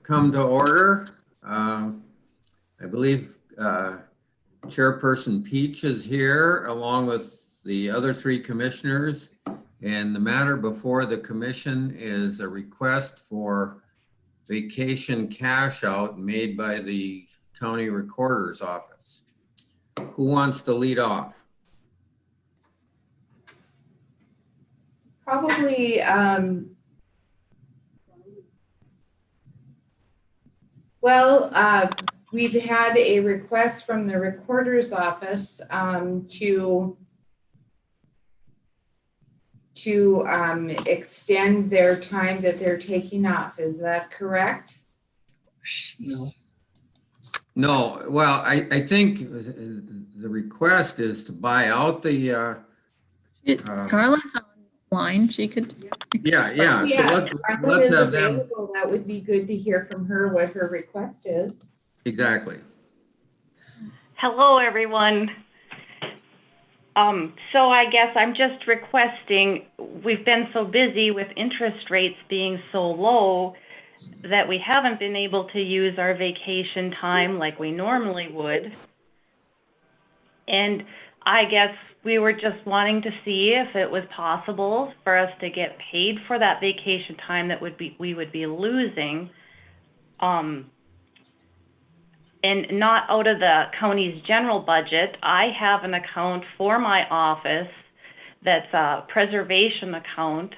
come to order. I believe Chairperson Peach is here along with the other three commissioners. And the matter before the commission is a request for vacation cash out made by the county recorder's office. Who wants to lead off? Probably, we've had a request from the recorder's office to extend their time that they're taking off. Is that correct? No, well, I think the request is to buy out the. Carla's online. She could. Yeah. So Yes, let's have them. That would be good to hear from her what her request is. Exactly. Hello, everyone. So I guess I'm just requesting, we've been so busy with interest rates being so low that we haven't been able to use our vacation time like we normally would. And I guess we were just wanting to see if it was possible for us to get paid for that vacation time that we would be losing, and not out of the county's general budget. I have an account for my office that's a preservation account,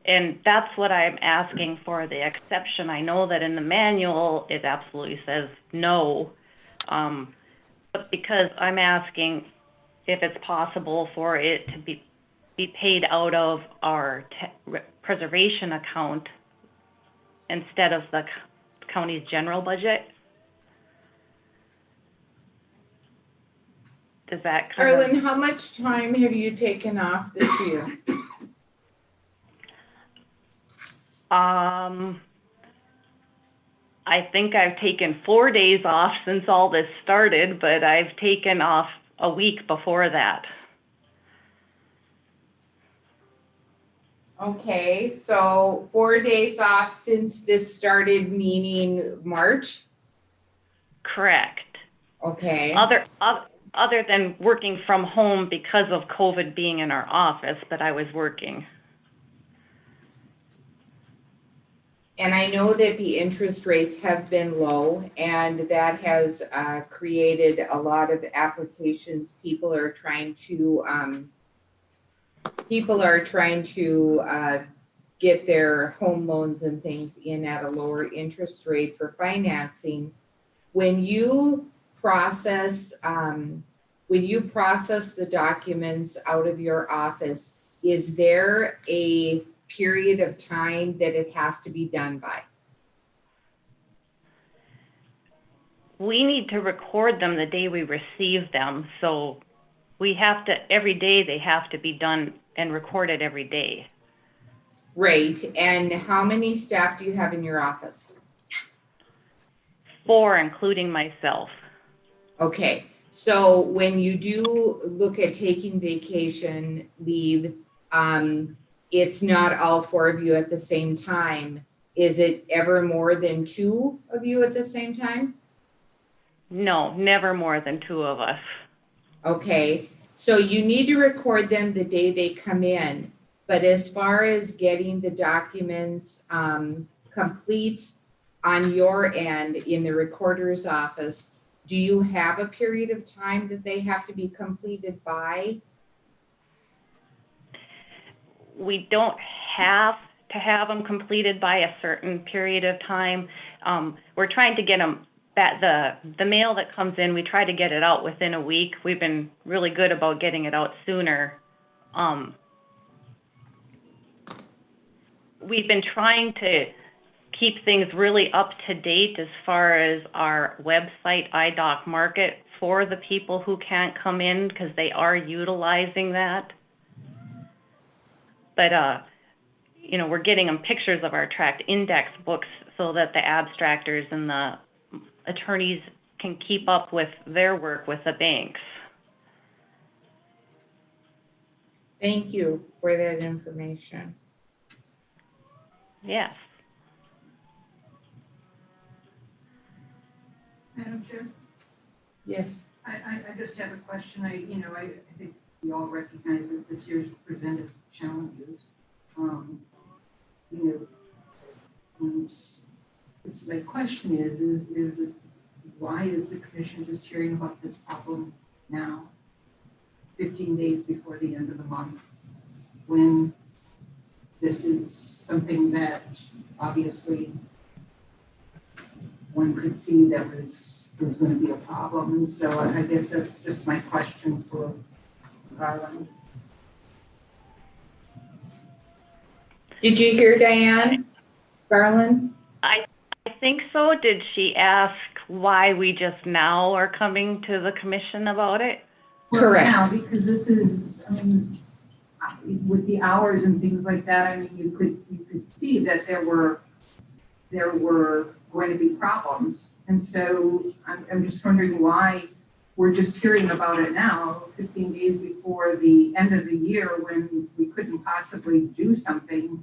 and that's what I'm asking for the exception. I know that in the manual it absolutely says no, but because I'm asking if it's possible for it to be paid out of our preservation account instead of the county's general budget. Does that cover? Carlin, how much time have you taken off this year? I think I've taken 4 days off since all this started, but I've taken off a week before that. Okay, so 4 days off since this started, meaning March? Correct. Okay. Other than working from home because of COVID being in our office, but I was working. And I know that the interest rates have been low, and that has created a lot of applications. People are trying to get their home loans and things in at a lower interest rate for financing. When you process the documents out of your office, is there a period of time that it has to be done by? We need to record them the day we receive them, so we have to, every day they have to be done and recorded every day. Right, and how many staff do you have in your office? 4, including myself. Okay, so when you do look at taking vacation leave, it's not all 4 of you at the same time. Is it ever more than 2 of you at the same time? No, never more than 2 of us. Okay, so you need to record them the day they come in. But as far as getting the documents complete on your end in the recorder's office, do you have a period of time that they have to be completed by? We don't have to have them completed by a certain period of time. We're trying to get them, the mail that comes in, we try to get it out within a week. We've been really good about getting it out sooner. We've been trying to keep things really up to date as far as our website, iDoc Market, for the people who can't come in, because they are utilizing that. But, you know, we're getting them pictures of our tract index books so that the abstractors and the attorneys can keep up with their work with the banks. Thank you for that information. Yes. Madam Chair, Yes. I just have a question. I think we all recognize that this year's presented challenges. You know, and my question is why is the commission just hearing about this problem now, 15 days before the end of the month, when this is something that obviously one could see that was going to be a problem? And so I guess that's just my question for Garland. Did you hear Diane Garland? I think so. Did she ask why we just now are coming to the commission about it? Correct. Now, because this is, I mean, with the hours and things like that, I mean, you could see that there were going to be problems. And so I'm just wondering why we're just hearing about it now, 15 days before the end of the year, when we couldn't possibly do something,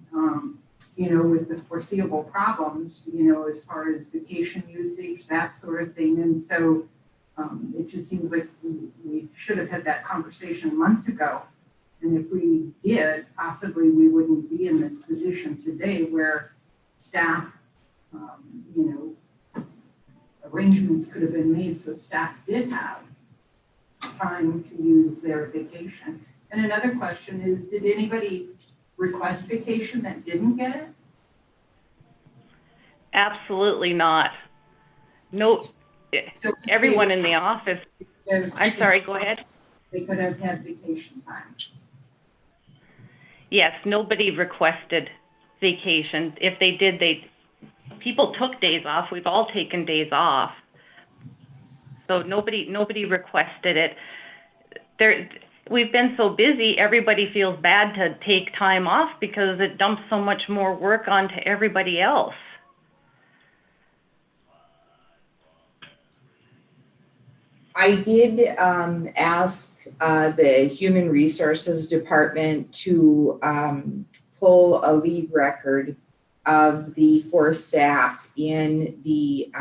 with the foreseeable problems, as far as vacation usage, that sort of thing. And so it just seems like we should have had that conversation months ago. And if we did, possibly we wouldn't be in this position today where staff, arrangements could have been made so staff did have time to use their vacation. And another question is, did anybody request vacation that didn't get it? Absolutely not. No, So everyone in the office. I'm sorry, go ahead. They could have had vacation time. Yes, nobody requested vacation. If they did, people took days off. We've all taken days off. So nobody requested it. We've been so busy, everybody feels bad to take time off because it dumps so much more work onto everybody else. I did ask the Human Resources Department to pull a leave record of the 4 staff in the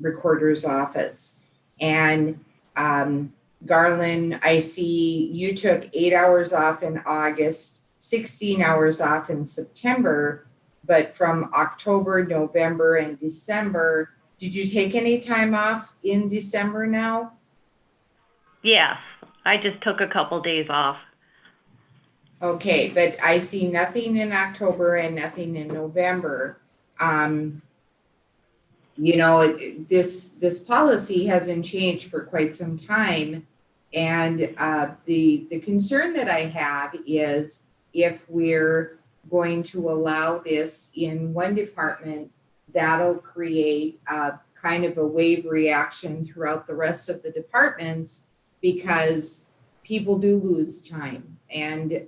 recorder's office. And Garland, I see you took 8 hours off in August, 16 hours off in September, but from October, November, and December, did you take any time off in December now? Yes, I just took a couple days off. Okay, but I see nothing in October and nothing in November. This policy hasn't changed for quite some time. And the concern that I have is if we're going to allow this in one department, that'll create a kind of a wave reaction throughout the rest of the departments because people do lose time. And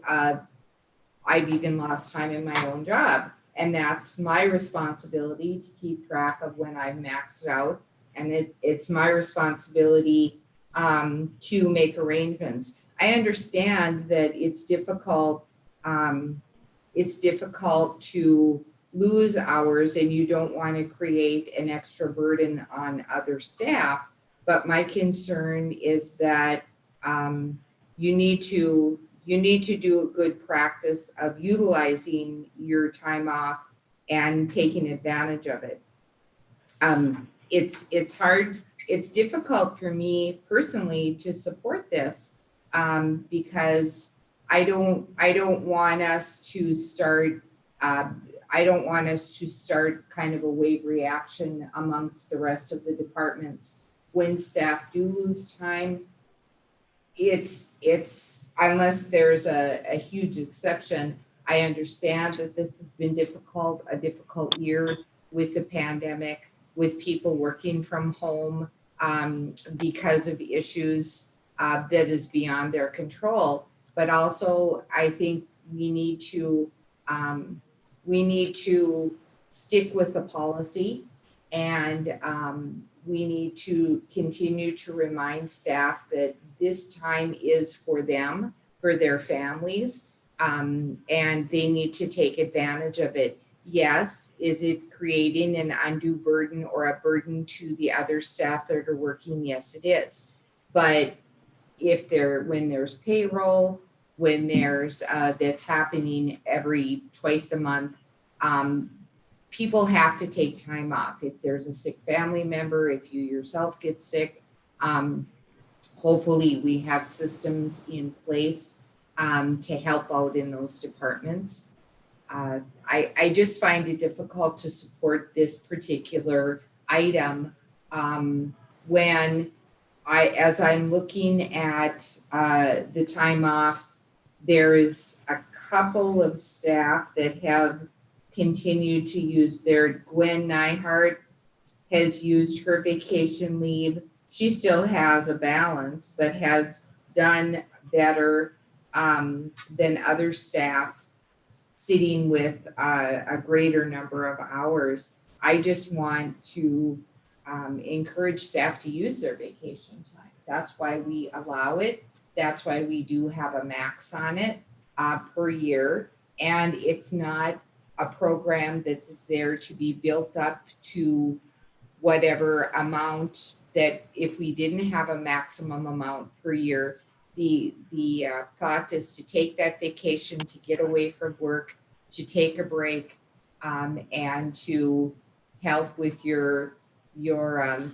I've even lost time in my own job. And that's my responsibility to keep track of when I've maxed out. And it's my responsibility to make arrangements. I understand that it's difficult to lose hours and you don't want to create an extra burden on other staff. But my concern is that you need to do a good practice of utilizing your time off and taking advantage of it. It's hard. It's difficult for me personally to support this because I don't want us to start. I don't want us to start kind of a wave reaction amongst the rest of the departments when staff do lose time. It's unless there's a huge exception. I understand that this has been a difficult year with the pandemic, with people working from home because of issues that is beyond their control. But also, I think we need to stick with the policy, and we need to continue to remind staff that this time is for them, for their families, and they need to take advantage of it. yes, is it creating an undue burden or a burden to the other staff that are working? Yes, it is. But when there's payroll, when there's, that's happening twice a month, people have to take time off. If there's a sick family member, if you yourself get sick, hopefully we have systems in place to help out in those departments. I just find it difficult to support this particular item when as I'm looking at the time off, there's a couple of staff that have continued to use Gwen Nyhart has used her vacation leave. She still has a balance, but has done better than other staff sitting with a greater number of hours. I just want to encourage staff to use their vacation time. That's why we allow it. That's why we do have a max on it per year. And it's not a program that is there to be built up to whatever amount that if we didn't have a maximum amount per year, the thought is to take that vacation, to get away from work, to take a break, and to help with your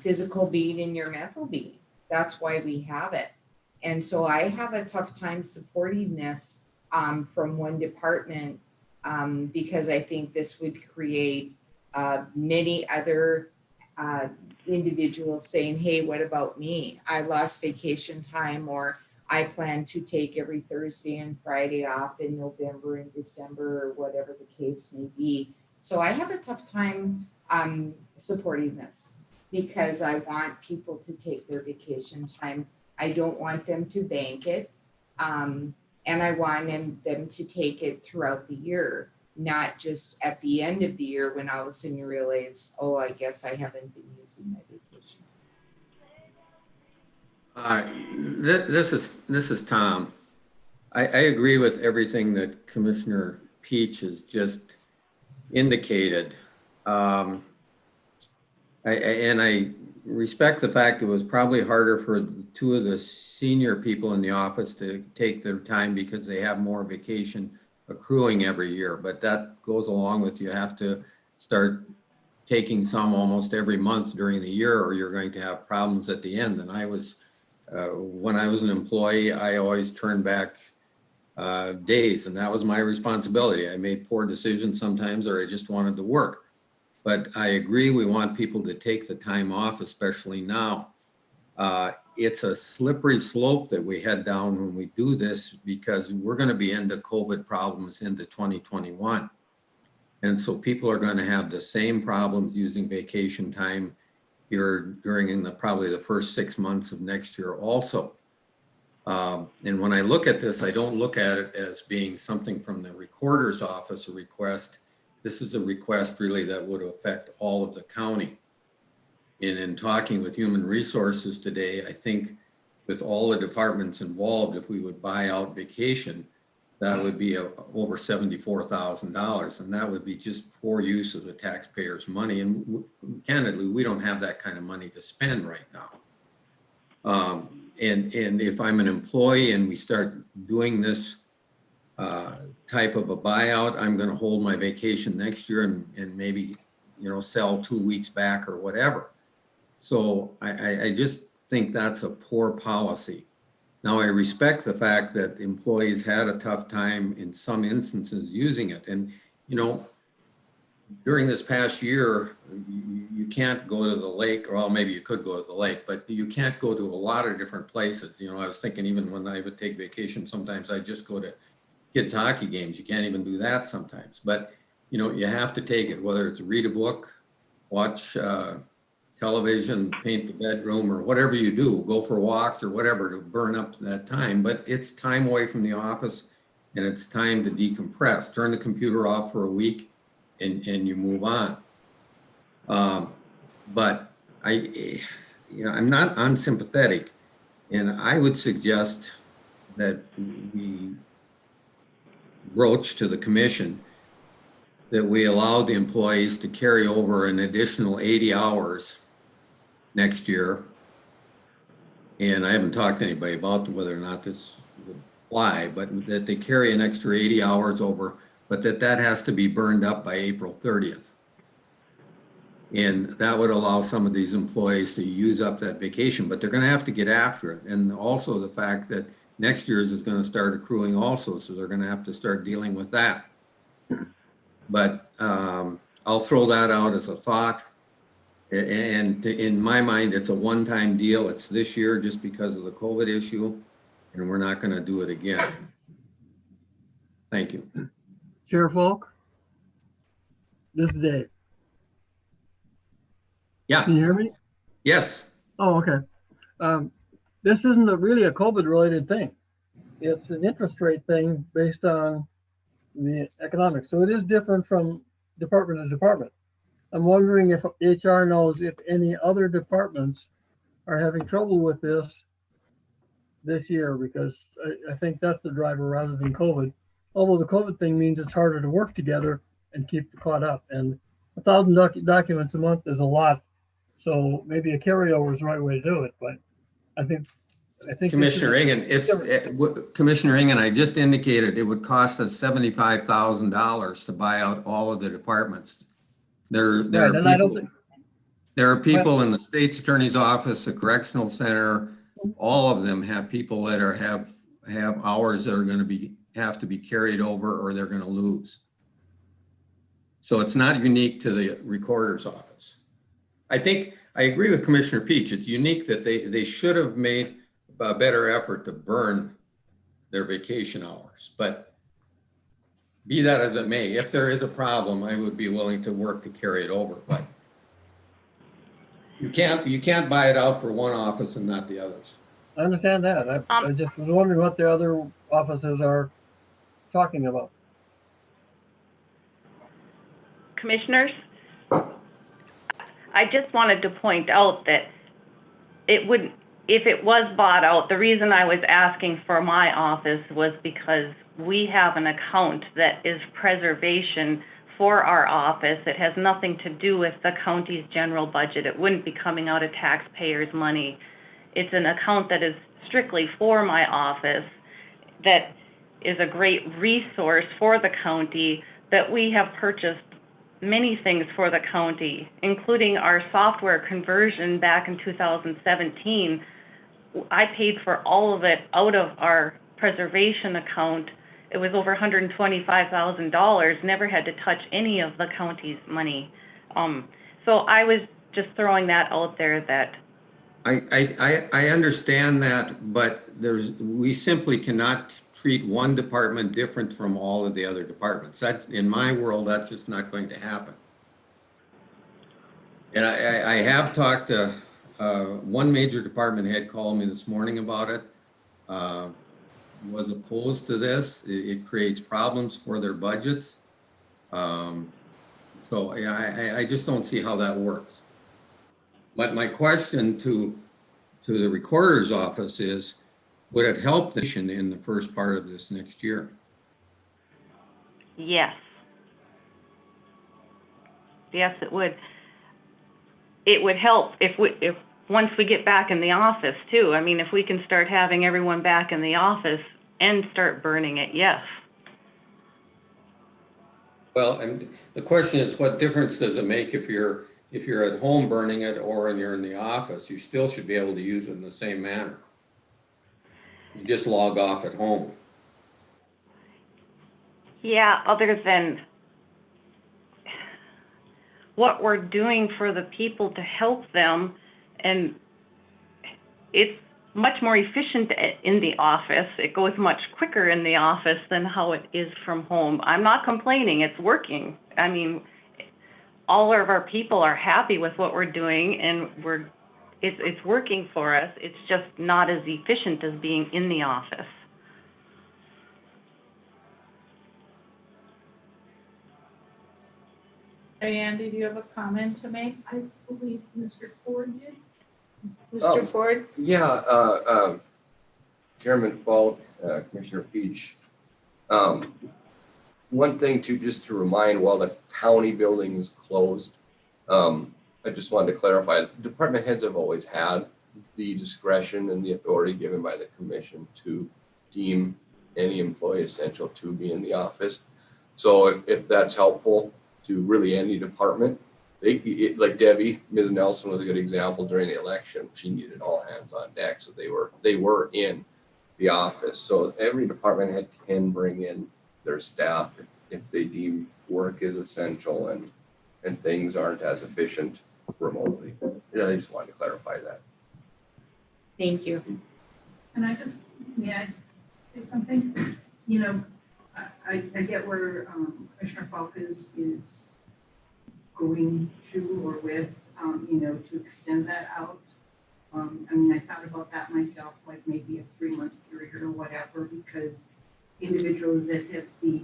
physical being and your mental being. That's why we have it. And so I have a tough time supporting this from one department because I think this would create many other individuals saying, hey, what about me? I lost vacation time, or I plan to take every Thursday and Friday off in November and December, or whatever the case may be. So I have a tough time supporting this because I want people to take their vacation time. I don't want them to bank it. And I want them to take it throughout the year, not just at the end of the year when all of a sudden you realize, oh, I guess I haven't been using my vacation. This is Tom. I agree with everything that Commissioner Peach has just indicated. I respect the fact it was probably harder for two of the senior people in the office to take their time because they have more vacation accruing every year, but that goes along with you have to start taking some almost every month during the year or you're going to have problems at the end. And when I was an employee, I always turned back days, and that was my responsibility. I made poor decisions sometimes, or I just wanted to work. But I agree, we want people to take the time off, especially now. It's a slippery slope that we head down when we do this because we're going to be into COVID problems into 2021. And so people are going to have the same problems using vacation time here during probably the first 6 months of next year also. And when I look at this, I don't look at it as being something from the recorder's office, a request. This is a request really that would affect all of the county. And in talking with Human Resources today, I think with all the departments involved, if we would buy out vacation, that would be over $74,000. And that would be just poor use of the taxpayers' money. And candidly, we don't have that kind of money to spend right now. And if I'm an employee and we start doing this type of a buyout, I'm going to hold my vacation next year and maybe, sell 2 weeks back or whatever. So I just think that's a poor policy. Now, I respect the fact that employees had a tough time in some instances using it. And, during this past year, you can't go to the lake, or well, maybe you could go to the lake, but you can't go to a lot of different places. I was thinking even when I would take vacation, sometimes I just go to kids' hockey games. You can't even do that sometimes. But, you have to take it, whether it's read a book, watch television, paint the bedroom, or whatever you do, go for walks or whatever to burn up that time. But it's time away from the office and it's time to decompress. Turn the computer off for a week and you move on. But I'm not unsympathetic, and I would suggest that we broach to the commission that we allow the employees to carry over an additional 80 hours next year. And I haven't talked to anybody about whether or not this would apply, but that they carry an extra 80 hours over, but that has to be burned up by April 30th. And that would allow some of these employees to use up that vacation, but they're going to have to get after it. And also the fact that next year's is going to start accruing also, so they're going to have to start dealing with that. But I'll throw that out as a thought. And in my mind, it's a one-time deal. It's this year just because of the COVID issue, and we're not going to do it again. Thank you. Chair Falk? This is Dave. Yeah. Can you hear me? Yes. Oh, okay. This isn't really a COVID related thing. It's an interest rate thing based on the economics. So it is different from department to department. I'm wondering if HR knows if any other departments are having trouble with this year, because I think that's the driver rather than COVID. Although the COVID thing means it's harder to work together and keep caught up. And 1,000 documents a month is a lot. So maybe a carryover is the right way to do it, but I think Commissioner Engen, Commissioner Engen, I just indicated it would cost us $75,000 to buy out all of the departments. There are people in the state's attorney's office, the correctional center, all of them have people that have hours that are going to have to be carried over or they're going to lose. So it's not unique to the recorder's office. I think I agree with Commissioner Peach. It's unique that they should have made a better effort to burn their vacation hours. But be that as it may, if there is a problem, I would be willing to work to carry it over. But you can't buy it out for one office and not the others. I understand that. I just was wondering what the other offices are talking about. Commissioners, I just wanted to point out that if it was bought out, the reason I was asking for my office was because we have an account that is preservation for our office. It has nothing to do with the county's general budget. It wouldn't be coming out of taxpayers' money. It's an account that is strictly for my office that is a great resource for the county, that we have purchased many things for the county, including our software conversion back in 2017. I paid for all of it out of our preservation account. It was over $125,000, never had to touch any of the county's money. So I was just throwing that out there that I understand that, but we simply cannot treat one department different from all of the other departments. That's, in my world, that's just not going to happen. And I have talked to one major department head called me this morning about it. Was opposed to this. It creates problems for their budgets. So yeah, I just don't see how that works. But my question to the recorder's office is, would it help the nation in the first part of this next year? yes. Yes, it would. It would help if once we get back in the office too. I mean, if we can start having everyone back in the office and start burning it, yes. Well, and the question is, what difference does it make if you're at home burning it or you're in the office? You still should be able to use it in the same manner. You just log off at home. Yeah, other than what we're doing for the people to help them, and it's much more efficient in the office. It goes much quicker in the office than how it is from home. I'm not complaining, it's working. I mean, all of our people are happy with what we're doing, and it's working for us. It's just not as efficient as being in the office. Andy, do you have a comment to make? I believe Mr. Ford did. Mr. Ford? Chairman Falk, Commissioner Peach. one thing too, just to remind, while the county building is closed, I just wanted to clarify, department heads have always had the discretion and the authority given by the commission to deem any employee essential to be in the office. So if that's helpful to really any department, like Debbie, Ms. Nelson was a good example during the election. She needed all hands on deck. So they were in the office. So every department head can bring in their staff if they deem work is essential and things aren't as efficient remotely. Yeah, I just wanted to clarify that. Thank you. And may I say something? You know, I get where Commissioner Falk is going to or with, you know, to extend that out. I mean, I thought about that myself, like maybe a 3-month period or whatever, because individuals that hit the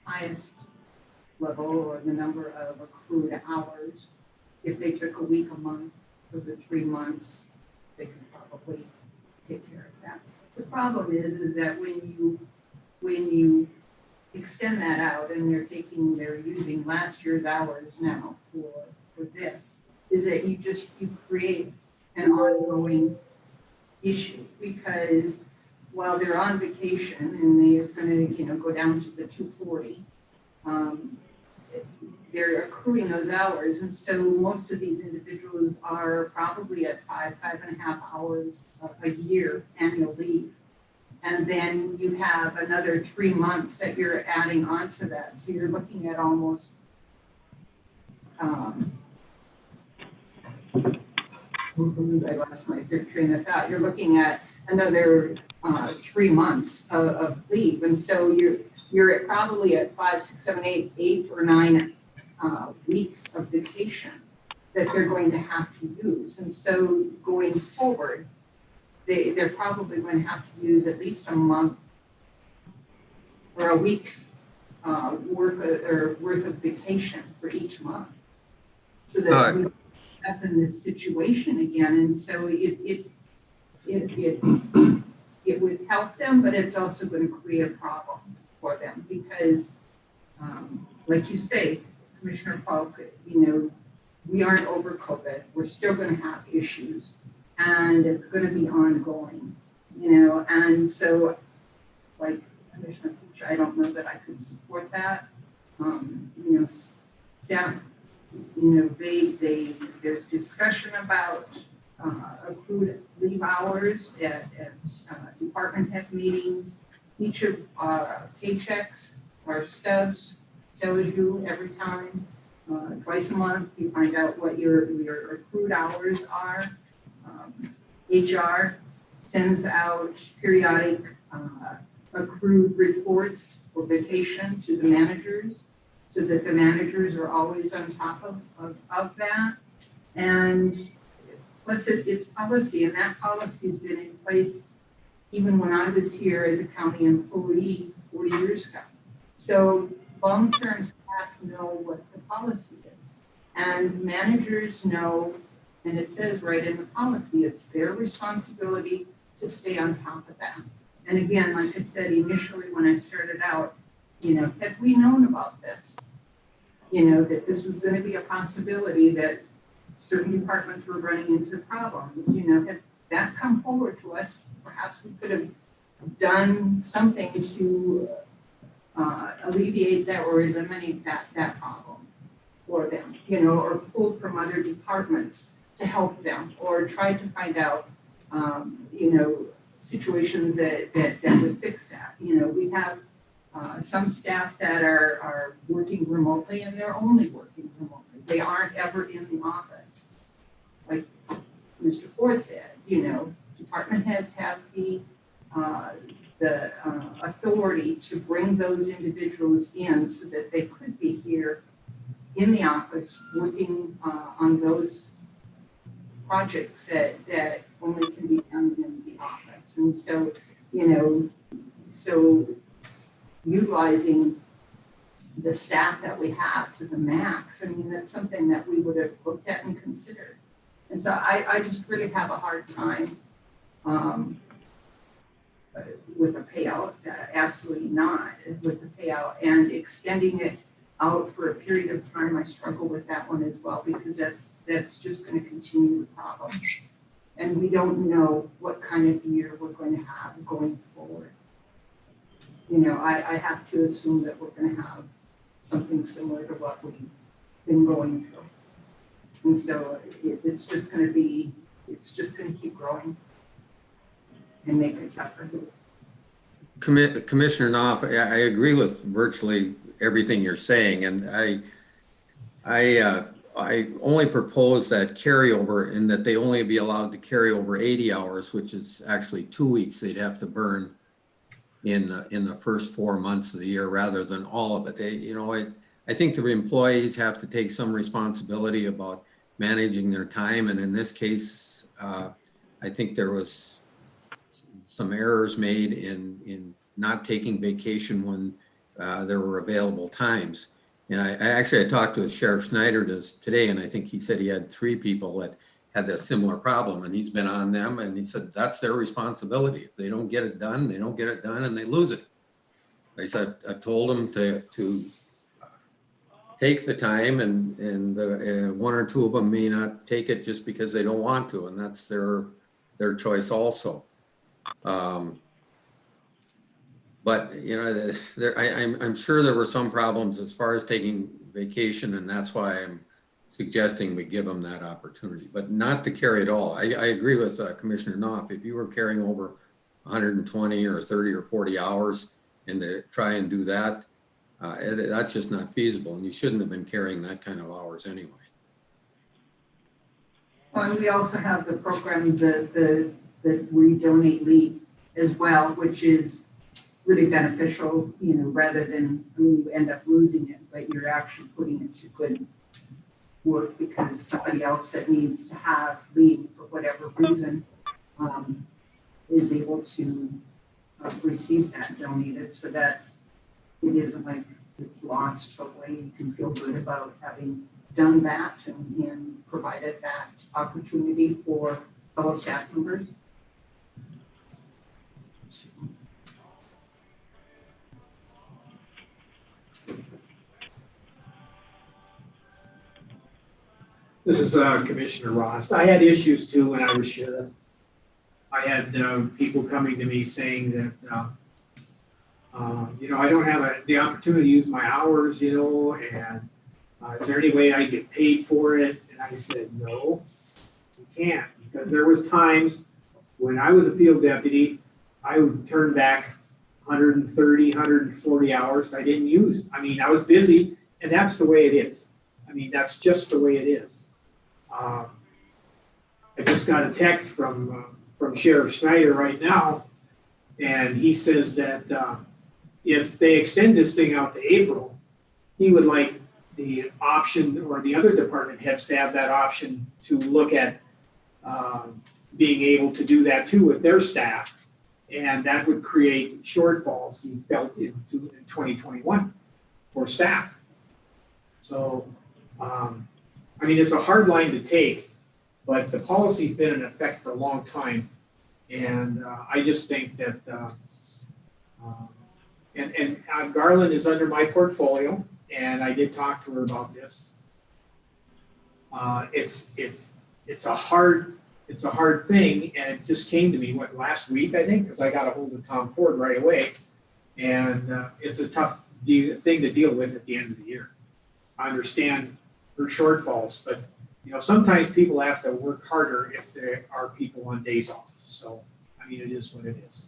highest level or the number of accrued hours, if they took a week, a month for the 3 months, they could probably take care of that. The problem is that when you extend that out and they're using last year's hours now for this, is that you create an ongoing issue, because while they're on vacation and they're going to, you know, go down to the 240, they're accruing those hours. And so most of these individuals are probably at 5.5 hours a year annual leave. And then you have another 3 months that you're adding on to that. So you're looking at almost, I lost my train of thought. You're looking at another 3 months of leave. And so you're at probably at 5, 6, 7, 8 or 9 weeks of vacation that they're going to have to use. And so going forward, they're probably going to have to use at least a month or a week's worth of vacation for each month. So that we up in this situation again. And so it would help them, but it's also going to create a problem for them because, like you say, Commissioner Falk, you know, we aren't over COVID. We're still going to have issues, and it's going to be ongoing, you know. And so, like Commissioner Peach, I don't know that I could support that. You know, staff, you know, there's discussion about accrued leave hours at department head meetings. Each of paychecks or stubs tells you every time, twice a month, you find out what your accrued hours are. HR sends out periodic accrued reports for vacation to the managers so that the managers are always on top of that. And plus it's policy, and that policy has been in place even when I was here as a county employee 40 years ago. So long-term staff know what the policy is, and managers know, and it says right in the policy, it's their responsibility to stay on top of that. And again, like I said, initially when I started out, you know, had we known about this, you know, that this was going to be a possibility that certain departments were running into problems, you know, had that come forward to us, perhaps we could have done something to alleviate that or eliminate that problem for them, you know, or pulled from other departments to help them, or tried to find out, you know, situations that would fix that. You know, we have some staff that are working remotely, and they're only working remotely. They aren't ever in the office. Like Mr. Ford said, you know, department heads have the authority to bring those individuals in so that they could be here in the office working on those projects that only can be done in the office. And so, you know, so utilizing the staff that we have to the max, I mean, that's something that we would have looked at and considered. And so I just really have a hard time with a payout, absolutely not with the payout, and extending it out for a period of time, I struggle with that one as well, because that's just going to continue the problem. And we don't know what kind of year we're going to have going forward. You know, I have to assume that we're going to have something similar to what we've been going through. And so it's just going to keep growing and make it tougher. Commissioner Knopf, I agree with virtually everything you're saying, and I only propose that carryover in that they only be allowed to carry over 80 hours, which is actually 2 weeks they'd have to burn in the first 4 months of the year rather than all of it. I think the employees have to take some responsibility about managing their time, and in this case, I think there was some errors made in not taking vacation when there were available times. And I talked to Sheriff Schneider today, and I think he said he had 3 people that had a similar problem, and he's been on them, and he said that's their responsibility. If they don't get it done, they don't get it done, and they lose it. I said I told them to take the time, and 1 or 2 of them may not take it just because they don't want to, and that's their choice also. But I'm sure there were some problems as far as taking vacation, and that's why I'm suggesting we give them that opportunity, but not to carry it all. I agree with Commissioner Knopf. If you were carrying over 120 or 30 or 40 hours and to try and do that, that's just not feasible, and you shouldn't have been carrying that kind of hours anyway. Well, and we also have the program that we donate leave as well, which is really beneficial, rather than, you end up losing it, but you're actually putting it to good work because somebody else that needs to have leave for whatever reason is able to receive that donated, so that it isn't like it's lost totally. You can feel good about having done that and provided that opportunity for fellow staff members. This is Commissioner Ross. I had issues too when I was sheriff. I had people coming to me saying that, I don't have the opportunity to use my hours, and is there any way I get paid for it? And I said, no, you can't, because there was times when I was a field deputy, I would turn back 130, 140 hours I didn't use. I was busy, and that's the way it is. That's just the way it is. I just got a text from Sheriff Schneider right now, and he says that if they extend this thing out to April, he would like the option, or the other department heads to have that option to look at being able to do that too with their staff, and that would create shortfalls he felt in 2021 for staff. So, it's a hard line to take, but the policy's been in effect for a long time. And I just think that, Garland is under my portfolio, and I did talk to her about this. It's a hard thing, and it just came to me last week, I think, because I got a hold of Tom Ford right away, and it's a tough thing to deal with at the end of the year. I understand her shortfalls, but sometimes people have to work harder if there are people on days off. So, it is what it is.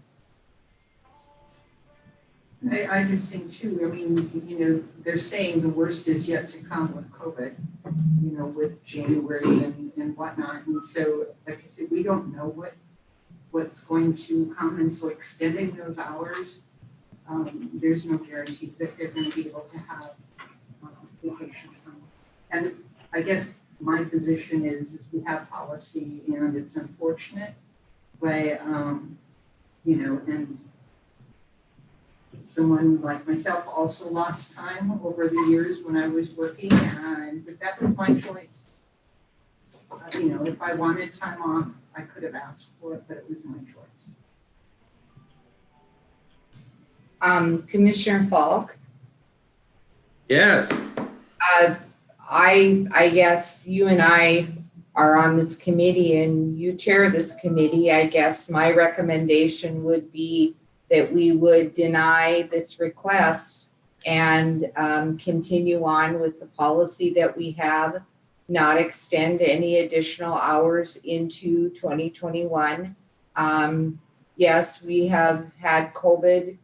I just think too, they're saying the worst is yet to come with COVID, with January and whatnot. And so, like I said, we don't know what's going to come. And so extending those hours, there's no guarantee that they're going to be able to have vacation time. And I guess my position is we have policy, and it's unfortunate, but, and someone like myself also lost time over the years when I was working, but that was my choice. If I wanted time off, I could have asked for it, but it was my choice. Commissioner Falk, Yes, I guess you and I are on this committee and you chair this committee. I guess my recommendation would be that we would deny this request and continue on with the policy that we have, not extend any additional hours into 2021. Yes, we have had COVID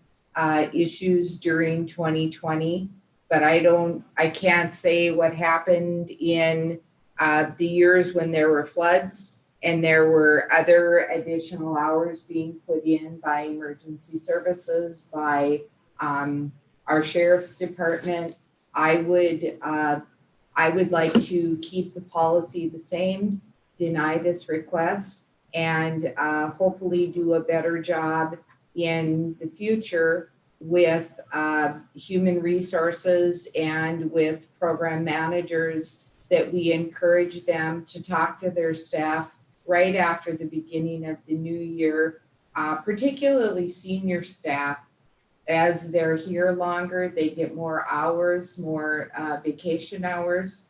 issues during 2020, but I can't say what happened in the years when there were floods and there were other additional hours being put in by emergency services, by our sheriff's department. I would like to keep the policy the same, deny this request, and hopefully do a better job in the future with human resources and with program managers, that we encourage them to talk to their staff right after the beginning of the new year, particularly senior staff. As they're here longer, they get more hours, more vacation hours,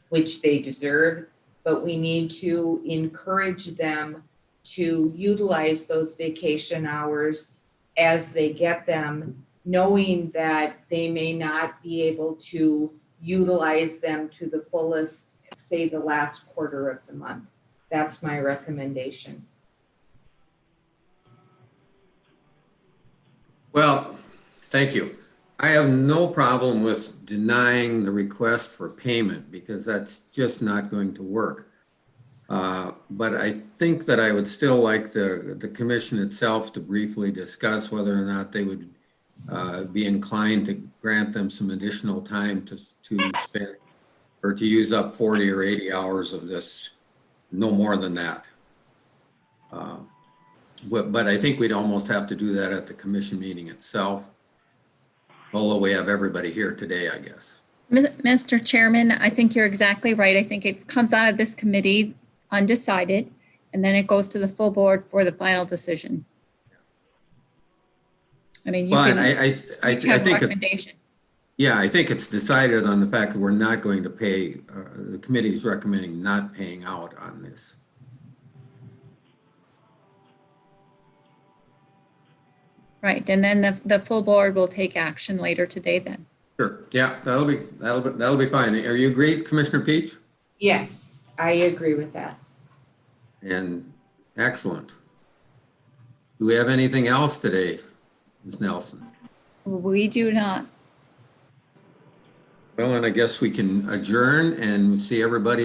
which they deserve, but we need to encourage them to utilize those vacation hours as they get them, knowing that they may not be able to utilize them to the fullest, say the last quarter of the month. That's my recommendation. well, thank you. I have no problem with denying the request for payment because that's just not going to work. But I think that I would still like the commission itself to briefly discuss whether or not they would be inclined to grant them some additional time to spend or to use up 40 or 80 hours of this, no more than that. But I think we'd almost have to do that at the commission meeting itself, although we have everybody here today, I guess. Mr. Chairman, I think you're exactly right. I think it comes out of this committee undecided, and then it goes to the full board for the final decision. I mean, you But can I each have a think, recommendation. yeah, I think it's decided on the fact that we're not going to pay, the committee is recommending not paying out on this. Right, and then the full board will take action later today then. Sure, yeah, that'll be fine. Are you agreed, Commissioner Peach? Yes, I agree with that. And excellent. Do we have anything else today, Ms. Nelson? We do not. Well, and I guess we can adjourn and see everybody